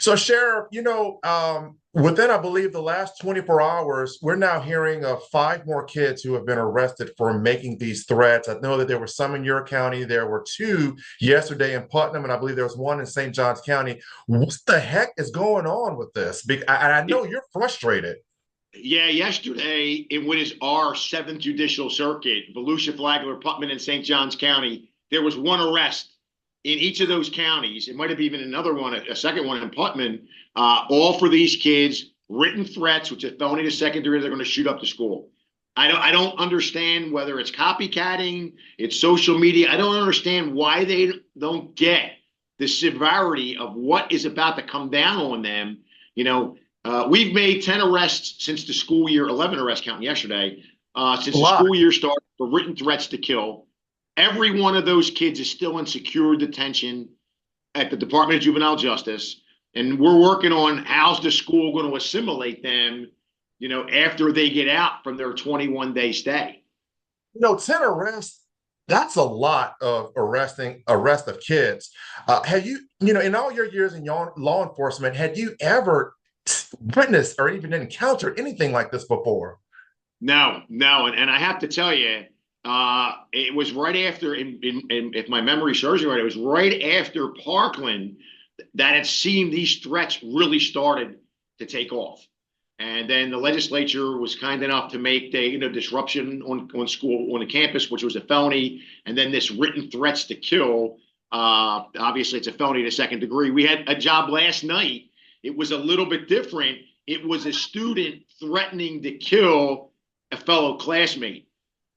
So, Sheriff, within, I believe, the last 24 hours, we're now hearing of five more kids who have been arrested for making these threats. I know that there were some in your county. There were two yesterday in Putnam, and I believe there was one in St. Johns County. What the heck is going on with this? And I know you're frustrated. Yeah, yesterday it was our seventh judicial circuit, Volusia, Flagler, Putnam, and St. Johns County. There was one arrest in each of those counties. It might have even another one, a second one in Putnam, all for these kids, written threats, which is felony to second degree, they're going to shoot up the school. I don't understand whether it's copycatting, it's social media. I don't understand why they don't get the severity of what is about to come down on them. We've made 10 arrests since the school year, 11 arrests counting yesterday, since A the lot. school year started for written threats to kill. Every one of those kids is still in secure detention at the Department of Juvenile Justice. And we're working on how's the school going to assimilate them, after they get out from their 21-day stay. 10 arrests, that's a lot of arrest of kids. Have you, in all your years in law enforcement, had you ever witnessed or even encountered anything like this before? No, no. And I have to tell you, it was right after, if my memory serves me right, it was right after Parkland that it seemed these threats really started to take off. And then the legislature was kind enough to make the disruption on school on the campus, which was a felony, and then this written threats to kill. Obviously, it's a felony to second degree. We had a job last night. It was a little bit different. It was a student threatening to kill a fellow classmate,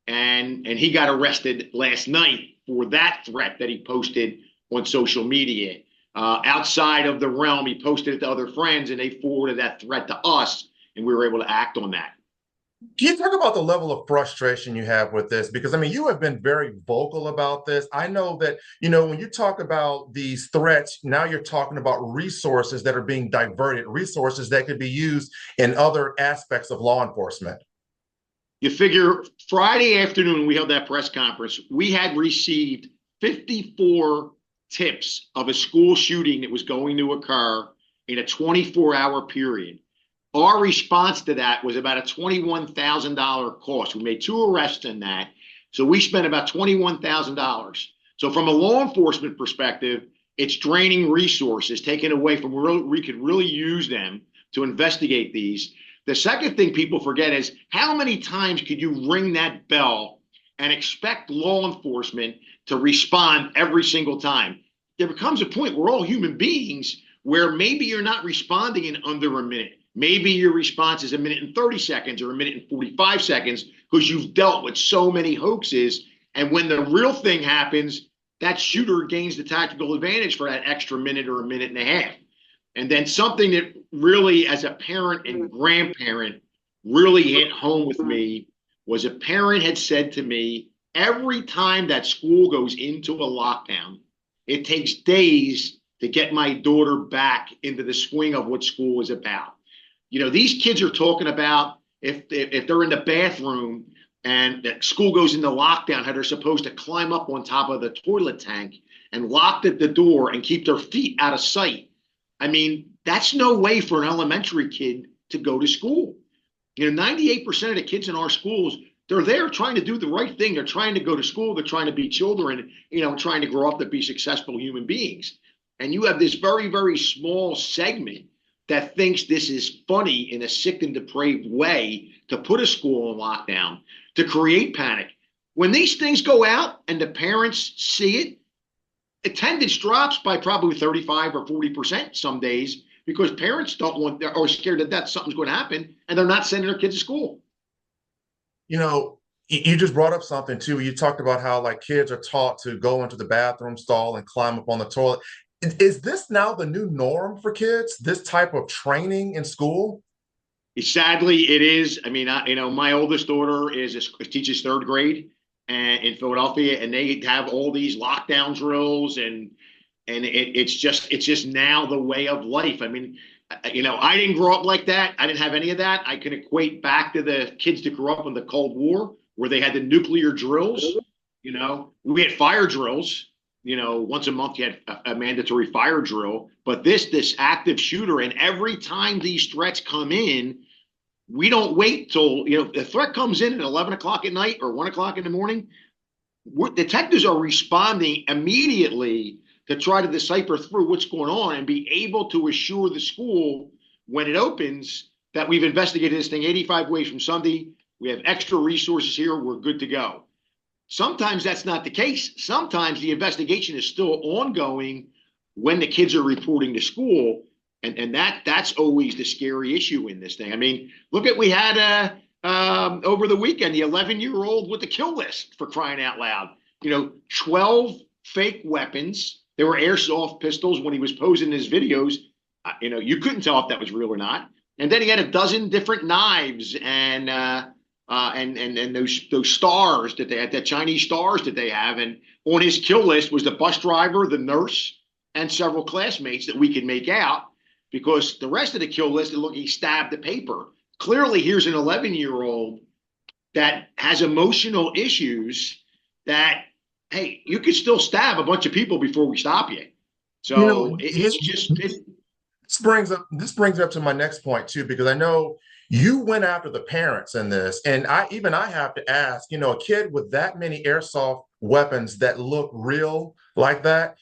and he got arrested last night for that threat that he posted on social media. Outside of the realm, he posted it to other friends, and they forwarded that threat to us, and we were able to act on that. Can you talk about the level of frustration you have with this? Because I mean, you have been very vocal about this. I know that, when you talk about these threats, now you're talking about resources that are being diverted, resources that could be used in other aspects of law enforcement. You figure Friday afternoon, we held that press conference. We had received 54 tips of a school shooting that was going to occur in a 24-hour period. Our response to that was about a $21,000 cost. We made two arrests in that. So we spent about $21,000. So from a law enforcement perspective, it's draining resources, taken away from where we could really use them to investigate these. The second thing people forget is how many times could you ring that bell and expect law enforcement to respond every single time? There becomes a point where all human beings where maybe you're not responding in under a minute. Maybe your response is a minute and 30 seconds or a minute and 45 seconds because you've dealt with so many hoaxes. And when the real thing happens, that shooter gains the tactical advantage for that extra minute or a minute and a half. And then something that really, as a parent and grandparent, really hit home with me was a parent had said to me, every time that school goes into a lockdown, it takes days to get my daughter back into the swing of what school is about. These kids are talking about if they're in the bathroom and that school goes into lockdown, how they're supposed to climb up on top of the toilet tank and lock the door and keep their feet out of sight. I mean, that's no way for an elementary kid to go to school. 98% of the kids in our schools, they're there trying to do the right thing. They're trying to go to school. They're trying to be children, trying to grow up to be successful human beings. And you have this very, very small segment that thinks this is funny in a sick and depraved way to put a school on lockdown, to create panic. When these things go out and the parents see it, attendance drops by probably 35 or 40% some days because parents don't want or scared that something's going to happen and they're not sending their kids to school. You just brought up something too. You talked about how like kids are taught to go into the bathroom stall and climb up on the toilet. Is this now the new norm for kids, this type of training in school? Sadly, it is. I mean, my oldest daughter teaches third grade and in Philadelphia, and they have all these lockdown drills, and it's just now the way of life. I mean, I didn't grow up like that. I didn't have any of that. I can equate back to the kids that grew up in the Cold War, where they had the nuclear drills. We had fire drills. Once a month you had a mandatory fire drill. But this active shooter, and every time these threats come in, we don't wait till, the threat comes in at 11 o'clock at night or 1 o'clock in the morning. Detectives are responding immediately to try to decipher through what's going on and be able to assure the school when it opens that we've investigated this thing 85 ways from Sunday. We have extra resources here. We're good to go. Sometimes that's not the case. Sometimes the investigation is still ongoing when the kids are reporting to school. And that's always the scary issue in this thing. I mean, we had over the weekend, the 11-year-old with the kill list, for crying out loud. 12 fake weapons. There were airsoft pistols when he was posing his videos. You couldn't tell if that was real or not. And then he had a dozen different knives and those stars that they had, the Chinese stars that they have. And on his kill list was the bus driver, the nurse, and several classmates that we could make out, because the rest of the kill list, he stabbed the paper. Clearly, here's an 11-year-old that has emotional issues that, hey, you could still stab a bunch of people before we stop you. So this brings up to my next point too, because I know you went after the parents in this, and I have to ask, a kid with that many airsoft weapons that look real like that,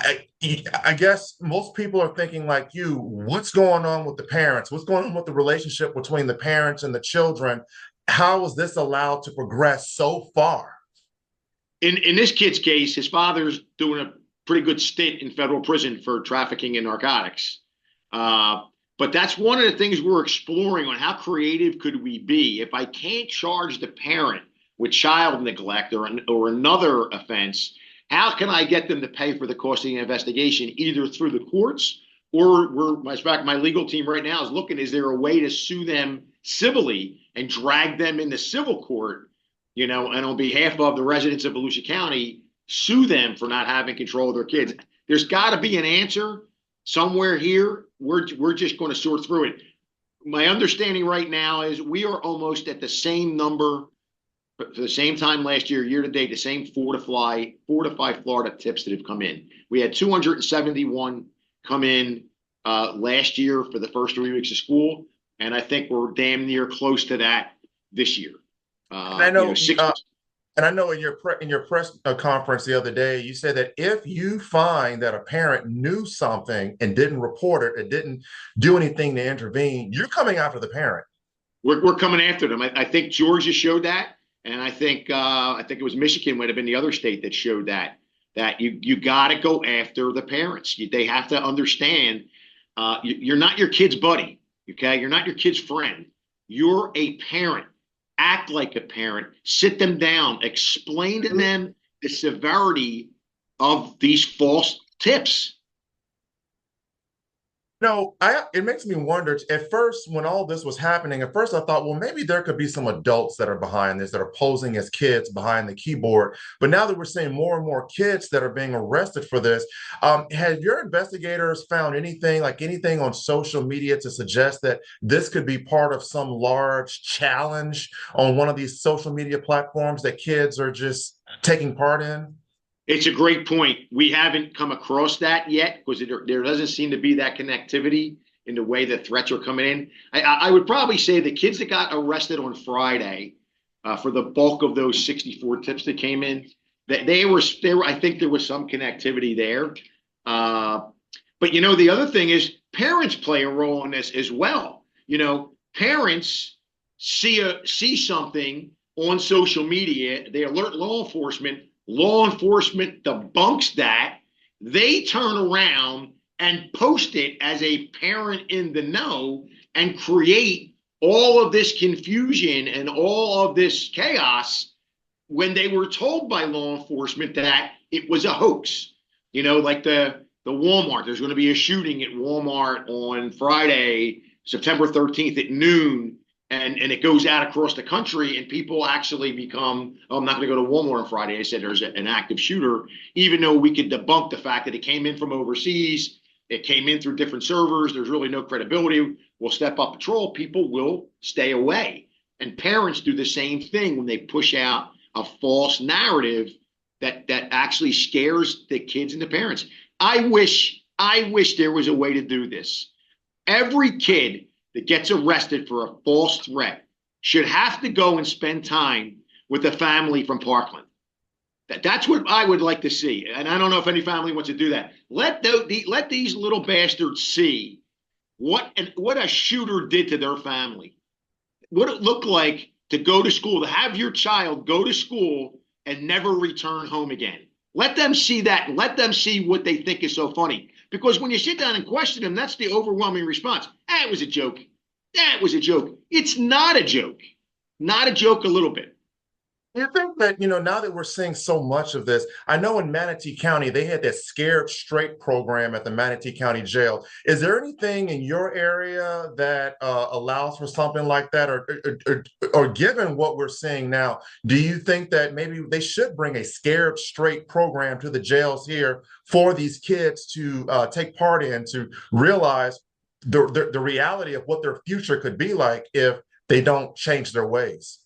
I guess most people are thinking like you, what's going on with the parents? What's going on with the relationship between the parents and the children? How was this allowed to progress so far? In this kid's case, his father's doing a pretty good stint in federal prison for trafficking in narcotics. But that's one of the things we're exploring on how creative could we be. If I can't charge the parent with child neglect or another offense, how can I get them to pay for the cost of the investigation, either through the courts or in fact, my legal team right now is looking, is there a way to sue them civilly and drag them into civil court, and on behalf of the residents of Volusia County, sue them for not having control of their kids. There's got to be an answer somewhere here. We're just going to sort through it. My understanding right now is we are almost at the same number for the same time last year to date, the same 4 to 5 Florida tips that have come in. We had 271 come in last year for the first 3 weeks of school, and I think we're damn near close to that this year. And I know, in your press conference the other day, you said that if you find that a parent knew something and didn't report it, and didn't do anything to intervene, you're coming after the parent. We're coming after them. I think Georgia showed that, and I think it was Michigan might have been the other state that showed that you got to go after the parents. They have to understand you're not your kid's buddy. Okay, you're not your kid's friend. You're a parent. Act like a parent, sit them down, explain to them the severity of these false tips. It makes me wonder, at first, when all this was happening, I thought, well, maybe there could be some adults that are behind this, that are posing as kids behind the keyboard. But now that we're seeing more and more kids that are being arrested for this, have your investigators found anything on social media to suggest that this could be part of some large challenge on one of these social media platforms that kids are just taking part in? It's a great point. We haven't come across that yet because there doesn't seem to be that connectivity in the way that threats are coming in. I would probably say the kids that got arrested on Friday for the bulk of those 64 tips that came in, that they were. I think there was some connectivity there. But the other thing is parents play a role in this as well. Parents see something on social media, they alert law enforcement. Law enforcement debunks that. They turn around and post it as a parent in the know and create all of this confusion and all of this chaos when they were told by law enforcement that it was a hoax. Like the Walmart, there's going to be a shooting at Walmart on Friday, September 13th at noon. And it goes out across the country, and people actually become, I'm not going to go to Walmart on Friday. I said there's an active shooter, even though we could debunk the fact that it came in from overseas. It came in through different servers. There's really no credibility. We'll step up patrol. People will stay away. And parents do the same thing when they push out a false narrative that actually scares the kids and the parents. I wish I wish there was a way to do this. Every kid that gets arrested for a false threat should have to go and spend time with a family from Parkland. That's what I would like to see. And I don't know if any family wants to do that. Let these little bastards see what a shooter did to their family. What it looked like to go to school, to have your child go to school and never return home again. Let them see that. Let them see what they think is so funny. Because when you sit down and question them, that's the overwhelming response. It was a joke. That was a joke. It's not a joke. Not a joke a little bit. You think that, now that we're seeing so much of this, I know in Manatee County, they had that Scared Straight program at the Manatee County Jail. Is there anything in your area that allows for something like that? Or given what we're seeing now, do you think that maybe they should bring a Scared Straight program to the jails here for these kids to take part in, to realize the reality of what their future could be like if they don't change their ways?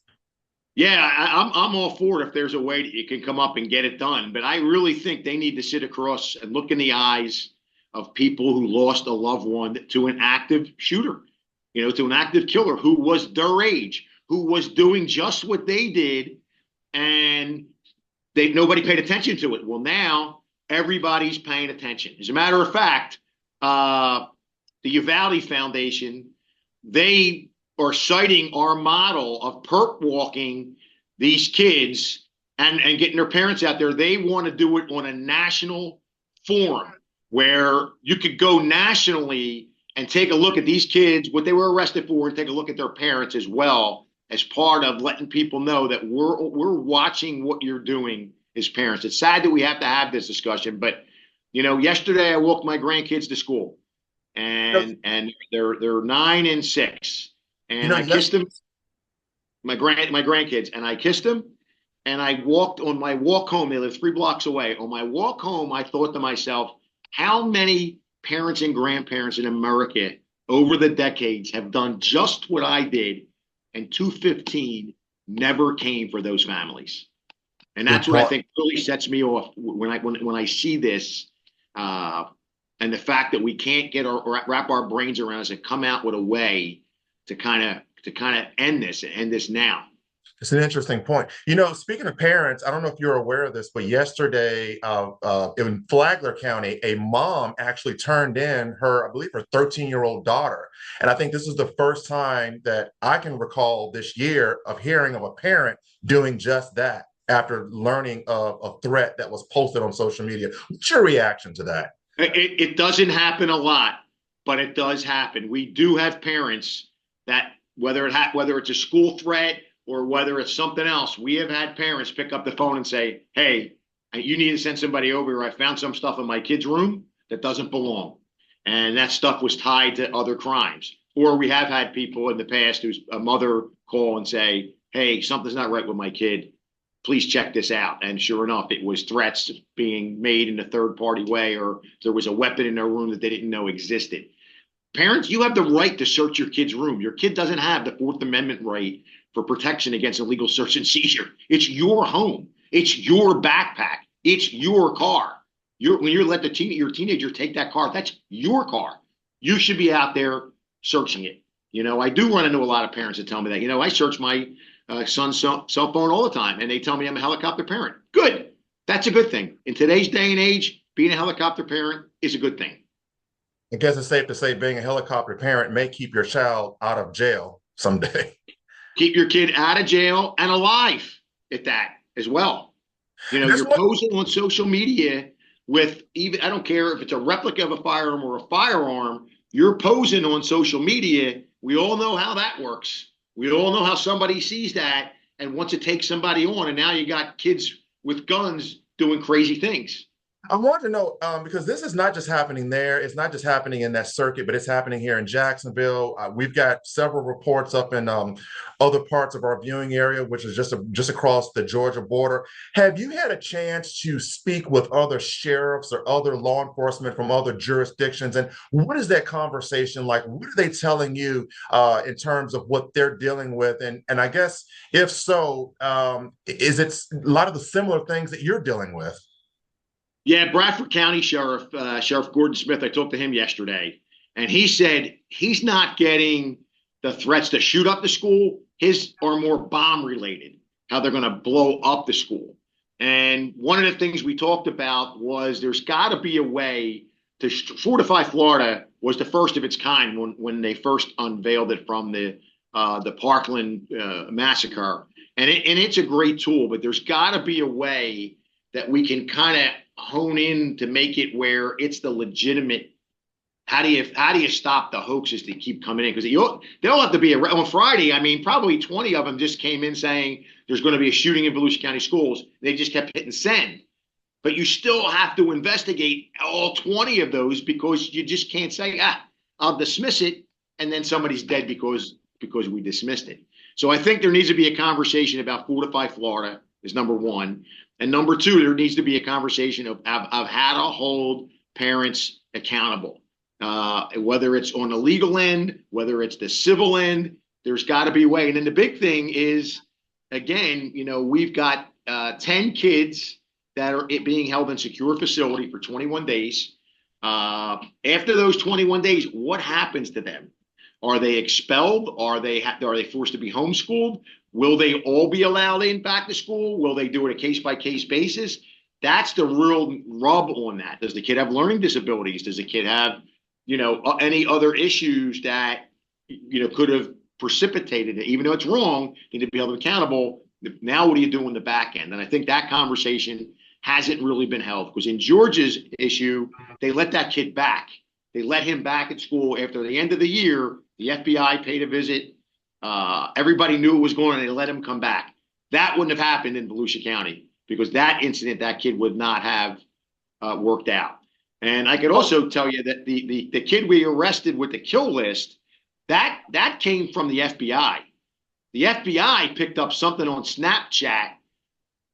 Yeah, I'm all for it if there's a way that you can come up and get it done. But I really think they need to sit across and look in the eyes of people who lost a loved one to an active shooter, to an active killer who was their age, who was doing just what they did, and nobody paid attention to it. Well, now everybody's paying attention. As a matter of fact, the Uvalde Foundation, they are citing our model of perp walking these kids and getting their parents out there. They want to do it on a national forum where you could go nationally and take a look at these kids, what they were arrested for, and take a look at their parents as well, as part of letting people know that we're watching what you're doing as parents. It's sad that we have to have this discussion, but yesterday I walked my grandkids to school, and they're 9 and 6. And I kissed them, my grandkids, and I kissed them. And I walked on my walk home. They live 3 blocks away. On my walk home, I thought to myself, how many parents and grandparents in America over the decades have done just what I did, and 215 never came for those families. And that's what I think really sets me off when I see this, and the fact that we can't wrap our brains around this and come out with a way to kind of end this now. It's an interesting point. Speaking of parents, I don't know if you're aware of this, but yesterday in Flagler County, a mom actually turned in I believe her 13-year-old daughter. And I think this is the first time that I can recall this year of hearing of a parent doing just that after learning of a threat that was posted on social media. What's your reaction to that? It doesn't happen a lot, but it does happen. We do have parents that whether it's a school threat or whether it's something else, we have had parents pick up the phone and say, hey, you need to send somebody over here. I found some stuff in my kid's room that doesn't belong. And that stuff was tied to other crimes. Or we have had people in the past who's a mother call and say, hey, something's not right with my kid. Please check this out. And sure enough, it was threats being made in a third-party way, or there was a weapon in their room that they didn't know existed. Parents, you have the right to search your kid's room. Your kid doesn't have the Fourth Amendment right for protection against illegal search and seizure. It's your home. It's your backpack. It's your car. When you let your teenager take that car, that's your car. You should be out there searching it. I do run into a lot of parents that tell me that. I search my son's cell phone all the time, and they tell me I'm a helicopter parent. Good. That's a good thing. In today's day and age, being a helicopter parent is a good thing. I guess it's safe to say being a helicopter parent may keep your child out of jail someday. Keep your kid out of jail and alive at that as well. You're posing on social media with I don't care if it's a replica of a firearm or a firearm, you're posing on social media. We all know how that works. We all know how somebody sees that and wants to take somebody on. And now you got kids with guns doing crazy things. I want to know, because this is not just happening there. It's not just happening in that circuit, but it's happening here in Jacksonville. We've got several reports up in other parts of our viewing area, which is just across the Georgia border. Have you had a chance to speak with other sheriffs or other law enforcement from other jurisdictions? And what is that conversation like? What are they telling you in terms of what they're dealing with? And I guess, if so, is it a lot of the similar things that you're dealing with? Yeah, Bradford County Sheriff, Sheriff Gordon Smith, I talked to him yesterday, and he said he's not getting the threats to shoot up the school. His are more bomb related, how they're going to blow up the school. And one of the things we talked about was there's got to be a way to fortify Florida was the first of its kind when they first unveiled it from the Parkland massacre, and it's a great tool, but there's got to be a way that we can kind of hone in to make it where it's the legitimate. How do you stop the hoaxes that keep coming in? Because they'll have to be on Friday. I mean, probably 20 of them just came in saying there's going to be a shooting in Volusia County schools. They just kept hitting send, but you still have to investigate all 20 of those because you just can't say I'll dismiss it and then somebody's dead because we dismissed it. So I think there needs to be a conversation about Fortify Florida is number one. And number two, there needs to be a conversation of how to hold parents accountable, whether it's on the legal end, whether it's the civil end. There's got to be a way. And then the big thing is, again, we've got 10 kids that are being held in secure facility for 21 days. After those 21 days, what happens to them? Are they expelled? Are they forced to be homeschooled? Will they all be allowed in back to school? Will they do it a case-by-case basis? That's the real rub on that. Does the kid have learning disabilities? Does the kid have, any other issues that, could have precipitated it? Even though it's wrong, you need to be held accountable. Now what do you do on the back end? And I think that conversation hasn't really been held because in Georgia's issue, they let that kid back. They let him back at school after the end of the year. The FBI paid a visit. Everybody knew it was going on, and they let him come back. That wouldn't have happened in Volusia County because that incident, that kid would not have worked out. And I could also tell you that the kid we arrested with the kill list, that came from the FBI. The FBI picked up something on Snapchat,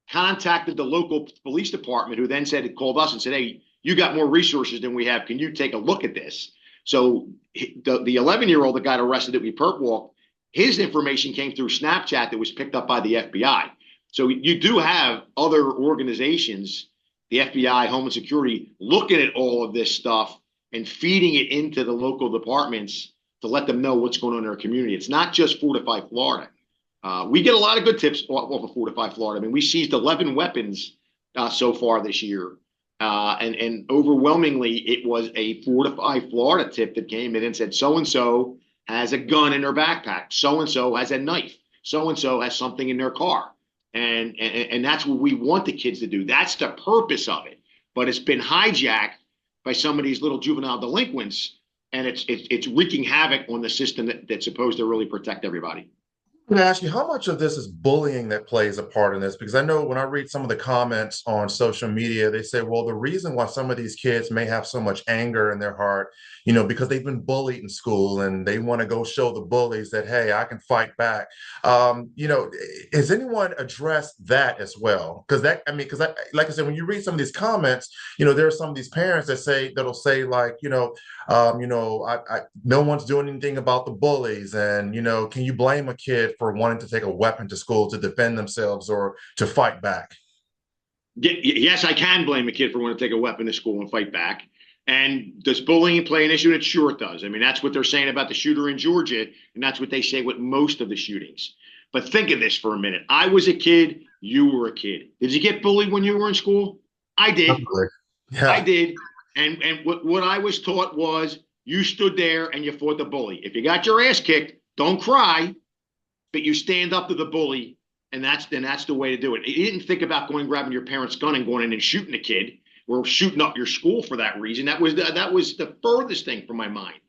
contacted the local police department, who then called us and said, "Hey, you got more resources than we have. Can you take a look at this?" So the 11-year-old that got arrested that we perp walked, his information came through Snapchat that was picked up by the FBI. So you do have other organizations, the FBI, Homeland Security, looking at all of this stuff and feeding it into the local departments to let them know what's going on in their community. It's not just Fortify Florida. We get a lot of good tips off of Fortify Florida. I mean, we seized 11 weapons so far this year. And overwhelmingly, it was a Fortify Florida tip that came in and said, so-and-so has a gun in their backpack. So-and-so has a knife. So-and-so has something in their car. And that's what we want the kids to do. That's the purpose of it. But it's been hijacked by some of these little juvenile delinquents, and it's wreaking havoc on the system that's supposed to really protect everybody. Can I ask you, how much of this is bullying that plays a part in this? Because I know when I read some of the comments on social media, they say, well, the reason why some of these kids may have so much anger in their heart, because they've been bullied in school and they want to go show the bullies that, hey, I can fight back. Has anyone addressed that as well? Because like I said, when you read some of these comments, there are some of these parents that'll say like, no one's doing anything about the bullies. And, can you blame a kid for wanting to take a weapon to school to defend themselves or to fight back? Yes, I can blame a kid for wanting to take a weapon to school and fight back. And does bullying play an issue? It sure does. I mean, that's what they're saying about the shooter in Georgia, and that's what they say with most of the shootings. But think of this for a minute. I was a kid. You were a kid. Did you get bullied when you were in school? I did. Yeah. I did. And what I was taught was you stood there and you fought the bully. If you got your ass kicked, don't cry, but you stand up to the bully, and that's the way to do it. You didn't think about going grabbing your parents' gun and going in and shooting a kid or shooting up your school for that reason. That was the furthest thing from my mind.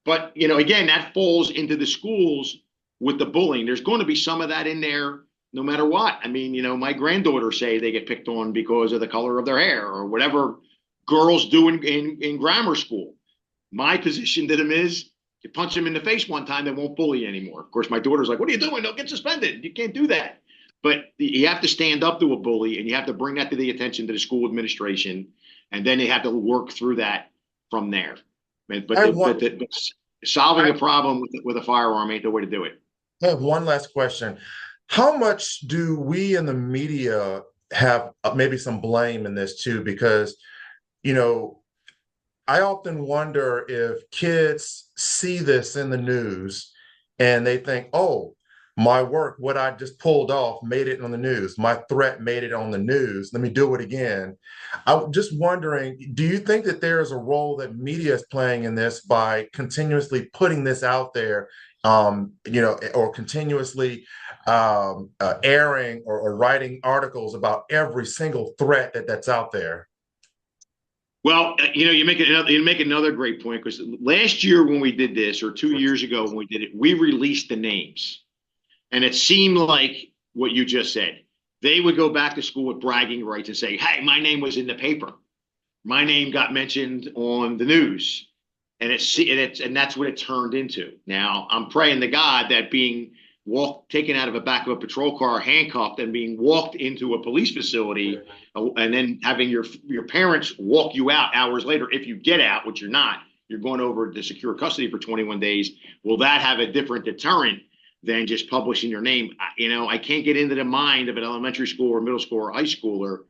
But again, that falls into the schools with the bullying. There's going to be some of that in there, no matter what. I mean, my granddaughters say they get picked on because of the color of their hair or whatever girls do in grammar school. My position to them is, you punch them in the face one time, they won't bully you anymore. Of course, my daughter's like, "What are you doing? Don't get suspended. You can't do that." But you have to stand up to a bully, and you have to bring that to the attention to the school administration, and then they have to work through that from there. But solving a problem with a firearm ain't the way to do it. I have one last question. How much do we in the media have maybe some blame in this too, because, you know, I often wonder if kids see this in the news and they think, oh, my work, what I just pulled off, made it on the news. My threat made it on the news. Let me do it again. I'm just wondering, do you think that there is a role that media is playing in this by continuously putting this out there, or continuously airing or writing articles about every single threat that's out there? Well, you make another great point because last year when we did this, or 2 years ago when we did it, we released the names, and it seemed like what you just said. They would go back to school with bragging rights and say, "Hey, my name was in the paper. My name got mentioned on the news," and that's what it turned into. Now, I'm praying to God that being taken out of the back of a patrol car, handcuffed, and being walked into a police facility, and then having your parents walk you out hours later, if you get out, which you're not, you're going over to secure custody for 21 days. Will that have a different deterrent than just publishing your name? I can't get into the mind of an elementary school or middle school or high schooler,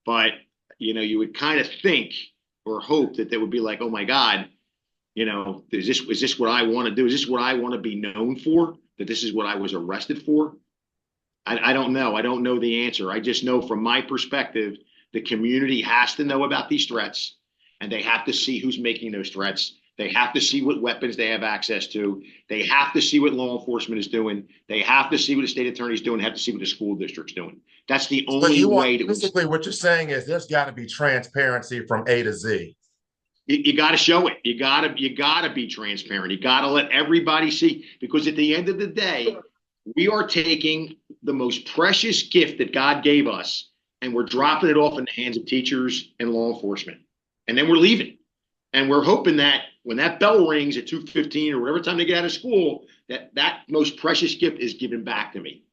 but you would kind of think or hope that they would be like, oh my God, is this what I want to do? Is this what I want to be known for? That this is what I was arrested for? I don't know. I don't know the answer. I just know from my perspective, the community has to know about these threats, and they have to see who's making those threats. They have to see what weapons they have access to. They have to see what law enforcement is doing. They have to see what the state attorney's doing. They have to see what the school district's doing. That's the So only way that basically what you're saying is there's got to be transparency from A to Z. you got to show it. You got to be transparent. You got to let everybody see, because at the end of the day, we are taking the most precious gift that God gave us, and we're dropping it off in the hands of teachers and law enforcement, and then we're leaving, and we're hoping that when that bell rings at 2:15 or whatever time they get out of school, that most precious gift is given back to me,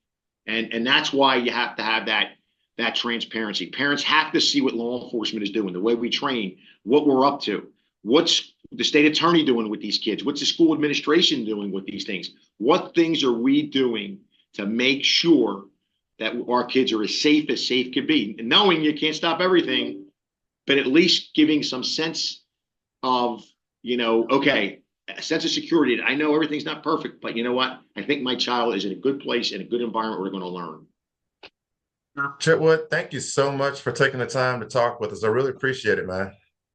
and that's why you have to have that transparency. Parents have to see what law enforcement is doing, the way we train, what we're up to, what's the state attorney doing with these kids, what's the school administration doing with these things, what things are we doing to make sure that our kids are as safe could be, and knowing you can't stop everything, but at least giving some sense of, okay, a sense of security. I know everything's not perfect, but you know what? I think my child is in a good place, in a good environment where they're going to learn. Chitwood, thank you so much for taking the time to talk with us. I really appreciate it, man.